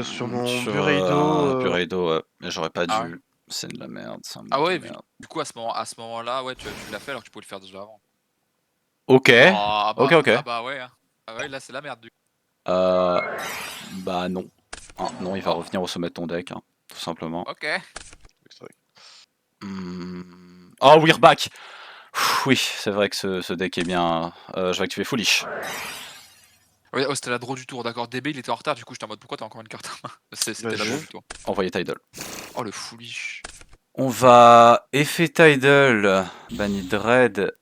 Sur mon
Sur
Bureido.
Bureido, ouais. Mais j'aurais pas
Ah
dû. C'est de la merde, c'est un move
Ah ouais,
de merde.
du coup, à ce moment-là, ouais, tu l'as fait alors que tu pouvais le faire déjà avant.
Ok.
Ah bah,
Ok.
Ah bah ouais, hein. Ah ouais, là, c'est la merde, du coup.
Bah non. Ah, non, il va
Oh.
revenir au sommet de ton deck, hein, tout simplement.
Ok.
Oh, we're back. Oui, c'est vrai que ce deck est bien. Je vais activer Foolish.
Ouais, oh, c'était la draw du tour, d'accord. DB, il était en retard, du coup, j'étais en mode pourquoi t'as encore une carte en main? C'était la draw du tour.
Envoyer Tidal.
Oh, le foolish.
On va effet Tidal, bannir Dread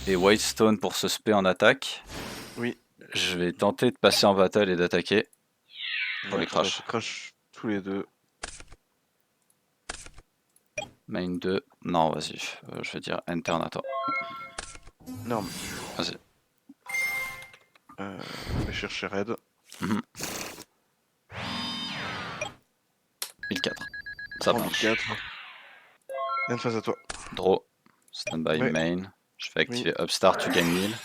et Whitestone pour se spé en attaque.
Oui.
Je vais tenter de passer en battle et d'attaquer. Pour les crash.
Je crash tous les deux.
Main 2. Non, vas-y. Je vais dire Internator.
Non.
Vas-y.
Je vais chercher Red.
1004. Ça marche.
4. Une phase à toi.
Draw. Standby
Ouais.
main. Je vais activer Upstart, tu gagnes 1000.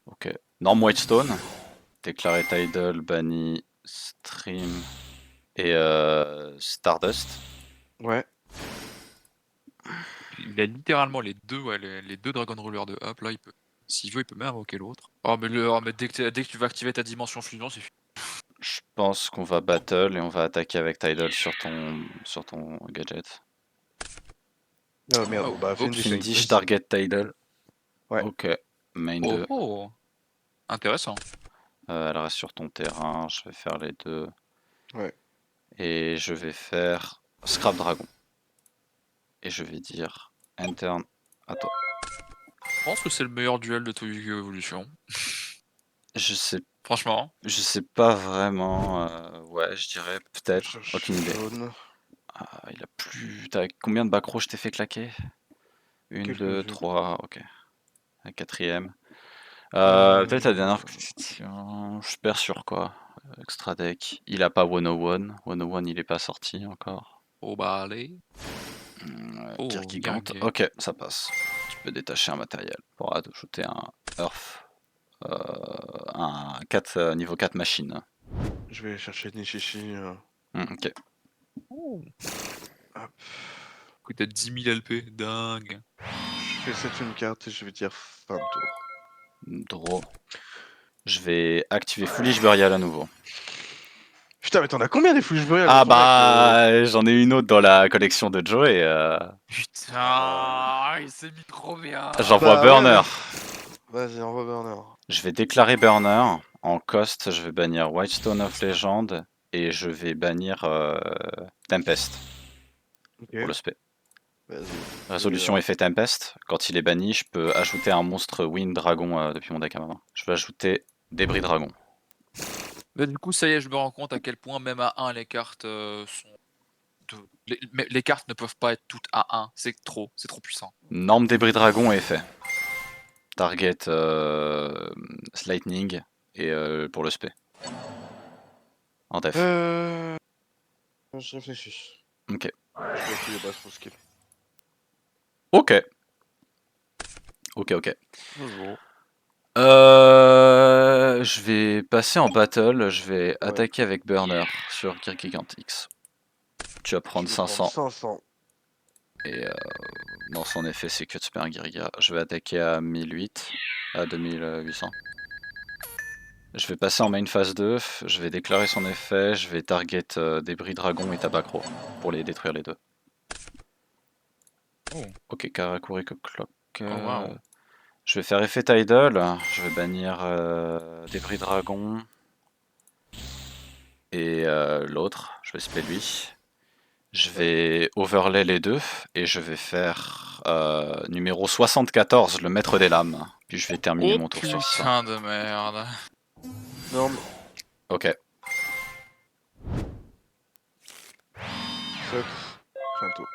Ok. Norm Whitestone. Déclarer Tidal, banni, Stream et Stardust.
Ouais.
Il a littéralement les deux, ouais, les deux Dragon Ruler de Up, là, il peut. S'il veut, il peut même invoquer l'autre. Oh, mais dès que tu vas activer ta dimension fusion, c'est fini.
Je pense qu'on va battle et on va attaquer avec Tidal sur ton gadget.
Oh merde, bah
Findish target Tidal.
Ouais.
Ok, main 2.
Oh, intéressant.
Elle reste sur ton terrain, je vais faire les deux.
Ouais.
Et je vais faire Scrap Dragon. Et je vais dire Interne à toi.
Je pense que c'est le meilleur duel de tout Yu-Gi-Oh! Evolution.
Je sais.
Franchement.
Je sais pas vraiment. Ouais, je dirais peut-être. Aucune idée. Ah, il a plus. T'as combien de backrow je t'ai fait claquer? 1, 2, 3, ok. La quatrième. Peut-être la dernière question. Je perds sur quoi? Extra deck. Il a pas 101. 101, il est pas sorti encore.
Oh bah allez.
Kierkegaard. Ok, ça passe. Tu peux détacher un matériel pour ajouter un Earth. Un 4, niveau 4 machine.
Je vais chercher Nishishi.
Ok.
Hop.
Écoute, t'as 10 000 LP, dingue.
Je fais 7 une carte et je vais dire fin de tour.
Draw. Je vais activer Foolish Burial à nouveau.
Putain, mais t'en as combien des Foolish Burial?
Ah bah, j'en ai une autre dans la collection de Joe et
Putain, il s'est mis trop bien.
J'envoie Burner.
Ouais. Vas-y, envoie Burner.
Je vais déclarer Burner. En cost, je vais bannir Whitestone of Legend et je vais bannir Tempest. Pour le spé. Résolution effet Tempest. Quand il est banni, je peux ajouter un monstre Wind Dragon depuis mon deck à ma main. Je vais ajouter Débris Dragon.
Bah, du coup, ça y est, je me rends compte à quel point, même à 1, les cartes sont. Les cartes ne peuvent pas être toutes à 1. C'est trop puissant.
Norme Débris Dragon est fait. target lightning et pour le spé. En def.
Je réfléchis.
Ok.
Je vais essayer de son skill.
Ok. Ok.
Bon.
Je vais passer en battle, je vais
Ouais.
attaquer avec Burner sur Kirkigant X. Tu vas prendre
Je vais
500.
500.
Et non, son effet c'est que de Super Girga. Je vais attaquer à 1008, à 2800. Je vais passer en main phase 2, je vais déclarer son effet, je vais target Débris Dragon et Tabacro pour les détruire les deux.
Oh.
Ok, Karakuri Clock.
Oh, wow.
Je vais faire effet Tidal, je vais bannir Débris Dragon et l'autre, je vais spell lui. Je vais overlay les deux et je vais faire numéro 74, le maître des lames. Puis je vais terminer mon tour sur ça.
Putain de merde.
Norme.
Ok.
7. Bientôt.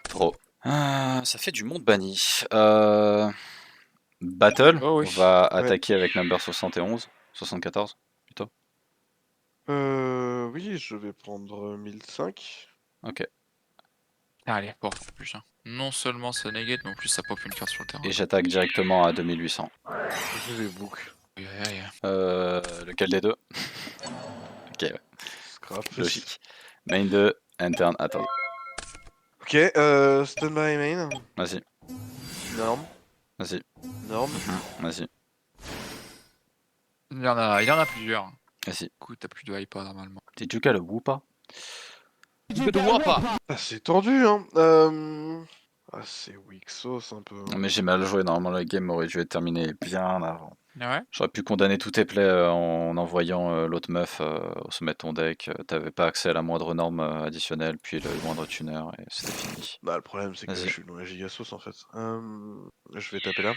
Trop. Ça fait du monde banni. Battle,
Oh oui.
on va
Ouais.
attaquer avec number 71, 74 plutôt.
Oui, je vais prendre 1005.
Ok.
Allez, pour en plus. Hein. Non seulement ça negate, mais en plus ça pop une carte sur le terrain.
Et j'attaque directement à 2800.
Je vais book.
Aïe, aïe, aïe.
Lequel des deux? Ok, ouais.
Scrap.
Logique. Main 2, interne, attends.
Ok, stand by main.
Vas-y,
Norme.
vas-y,
Norme.
vas-y,
Il y en a plusieurs.
vas-y.
Du coup, t'as plus de hype normalement.
T'es Juka le woo pas?
Je te vois pas.
Ah, c'est tendu, hein. Ah, c'est weak sauce un peu.
Non mais j'ai mal joué, normalement la game aurait dû être terminée bien avant.
Ah ouais.
J'aurais pu condamner tous tes plays en envoyant l'autre meuf au sommet de ton deck. T'avais pas accès à la moindre norme additionnelle, puis le moindre tuner, et c'était fini.
Bah, le problème, c'est que
Vas-y.
je suis dans la giga sauce en fait. Je vais taper là.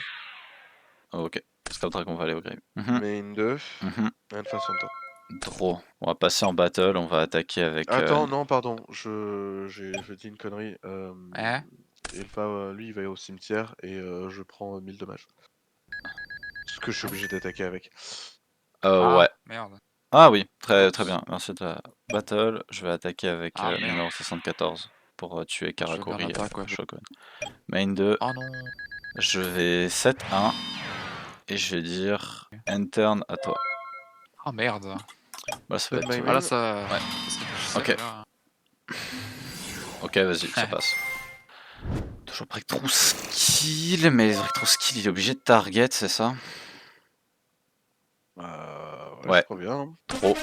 Ok, Scout Dragon va aller au grave.
Main 2. Alpha Center.
Draw. On va passer en battle, on va attaquer avec...
Attends, non, pardon. Je dis une connerie.
Hein?
Elfa, lui, il va au cimetière et je prends 1000 dommages. Ce que je suis obligé d'attaquer avec.
Ouais.
Merde.
Ah oui, très bien. Merci de la battle. Je vais attaquer avec
Ah, merde.
numéro 74 pour tuer Karakuri
l'attaque, ouais.
Shogun. Main 2,
Oh non.
je vais 7-1 et je vais dire interne à toi.
Oh merde.
Bah, ça va
Stand by
être...
Ah là
main.
ça.
Ouais.
Ça
Ok.
là.
Ok, vas-y, ça passe. Toujours breakthrough skill, mais breakthrough skill, il est obligé de target, c'est ça?
Ouais,
Ouais.
je crois bien. Hein.
Trop.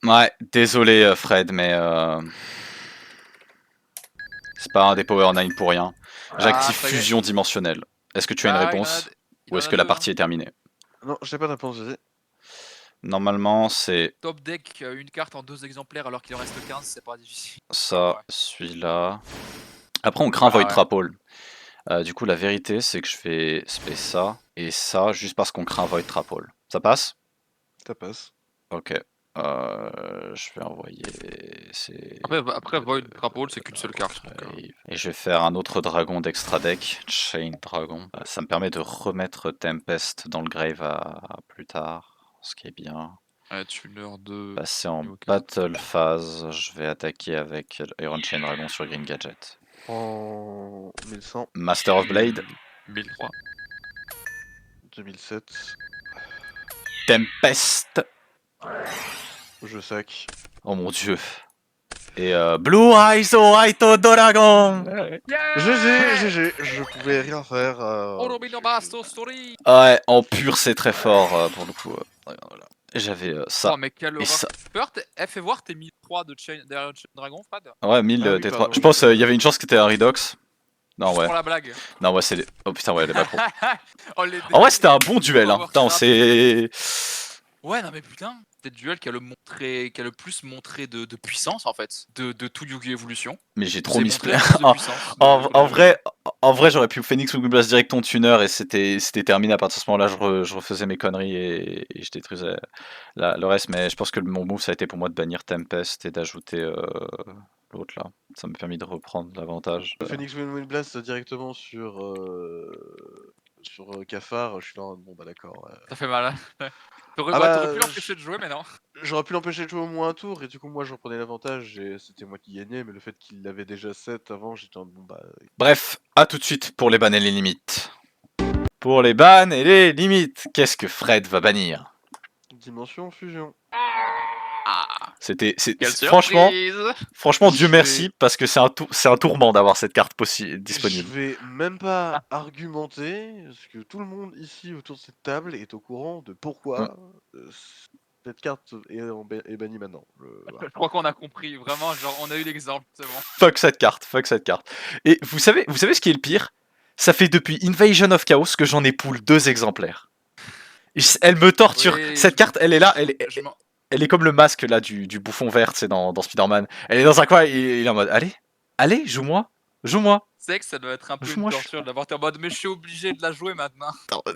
Ouais, désolé Fred, mais c'est pas un des Power 9 pour rien. J'active
ça y est.
fusion dimensionnelle. Est-ce que tu as une réponse? Ou est-ce que la partie est terminée?
Non, j'ai pas de réponse, vas-y.
Normalement, c'est
Top deck, une carte en 2 exemplaires alors qu'il en reste 15, c'est pas difficile.
ça,
Ouais.
celui-là. Après, on craint Void
ouais.
Trapole. Du coup, la vérité, c'est que je fais spé ça et ça juste parce qu'on craint Void Trapole. Ça passe?
Ça passe.
Ok. Je vais envoyer.
Après Void Trapole, c'est qu'une seule carte. Donc,
Et je vais faire un autre dragon d'extra deck, Chain Dragon. Ça me permet de remettre Tempest dans le grave à plus tard, ce qui est bien.
tuner de.
Passer en
niveau 4.
battle phase, je vais attaquer avec Iron Chain Dragon sur Green Gadget.
En 1100.
Master of Blade,
1003.
2007.
Tempest.
Je sac.
Oh mon dieu. Et Blue Eyes White Dragon.
GG, je pouvais rien faire.
Story.
Ouais, en pur c'est très fort pour le coup. Voilà. J'avais ça.
Oh mais quelle horreur.
ça.
Fais voir tes 1003 de derrière Chain Dragon, Fred.
Ouais, 1000
Ah oui,
T3.
pardon,
Je pense il y avait une chance que t'étais un Redox. Non,
Juste
ouais.
pour la blague.
Non, ouais, c'est. Oh putain, ouais, elle est pas pro.
En
vrai, c'était un bon duel. Hein. Putain, c'est.
Ouais, non mais putain, c'est le duel qui a le plus montré de puissance en fait, de tout Yu-Gi-Oh! Evolution.
Mais j'ai trop misplay.
En
vrai, j'aurais pu Phoenix ou Blast direct ton tuner et c'était terminé. À partir de ce moment-là, je refaisais mes conneries et je détruisais le reste. Mais je pense que mon move, ça a été pour moi de bannir Tempest et d'ajouter l'autre là. Ça m'a permis de reprendre l'avantage.
Phoenix Wind Blast directement sur Cafard, je suis là, bon bah d'accord. Ouais.
Ça fait mal, hein. T'aurais pu l'empêcher de jouer, mais non.
J'aurais pu l'empêcher de jouer au moins un tour, et du coup moi j'en prenais l'avantage, et c'était moi qui gagnais, mais le fait qu'il avait déjà 7 avant, j'étais en bon bah...
Bref, à tout de suite pour les bans et les limites. Pour les bans et les limites, qu'est-ce que Fred va bannir?
Dimension fusion.
Franchement, Dieu merci, parce que c'est un tourment d'avoir cette carte disponible.
Je vais même pas argumenter, parce que tout le monde ici autour de cette table est au courant de pourquoi cette carte est bannie maintenant.
Je crois qu'on a compris, vraiment, genre on a eu l'exemple, c'est bon.
Fuck cette carte. Et vous savez ce qui est le pire? Ça fait depuis Invasion of Chaos que j'en ai pool 2 exemplaires. Elle me torture.
Oui,
cette carte, elle est là, elle est comme le masque là du bouffon vert, c'est dans Spider-Man. Elle est dans un coin et il est en mode allez, joue-moi.
C'est que ça doit être un peu une torture d'avoir été en mode mais je suis obligé de la jouer maintenant.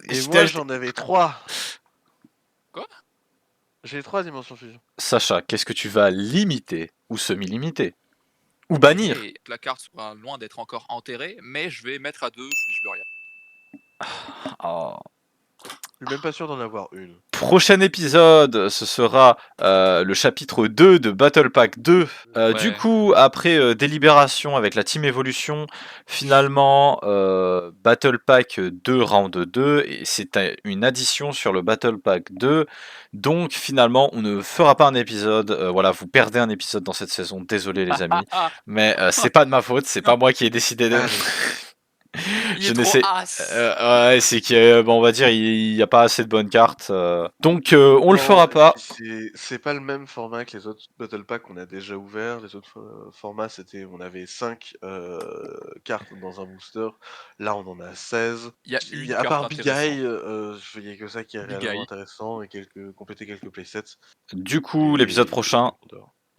Et moi j'en avais 3.
Quoi?
J'ai 3 dimensions fusion.
Sacha, qu'est-ce que tu vas limiter ou semi-limiter? Ou bannir?
Et la carte sera loin d'être encore enterrée, mais je vais mettre à 2 Flishburia.
Oh.
Je suis même pas sûr d'en avoir une.
Prochain épisode, ce sera le chapitre 2 de Battle Pack 2. Du coup, après délibération avec la Team Evolution, finalement, Battle Pack 2 Round 2, et c'est une addition sur le Battle Pack 2. Donc finalement, on ne fera pas un épisode. Voilà, vous perdez un épisode dans cette saison. Désolé les amis, mais c'est pas de ma faute, c'est pas moi qui ai décidé de...
Je n'essaie.
Ouais, c'est que on va dire il n'y a pas assez de bonnes cartes, donc on le fera pas.
C'est pas le même format que les autres Battle Pack qu'on a déjà ouvert. Les autres formats c'était on avait 5 cartes dans un booster. Là on en a 16. À part Big Eye, il n'y a que ça qui est réellement intéressant et compléter quelques playsets.
Du coup, l'épisode prochain,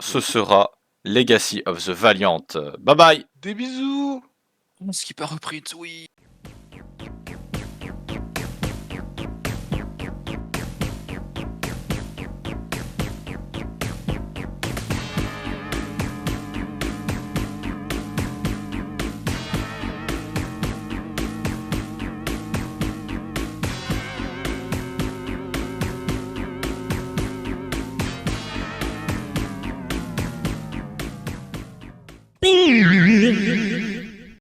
ce sera Legacy of the Valiant. Bye bye.
Des bisous.
Ce qui pas repris, oui.
Beep.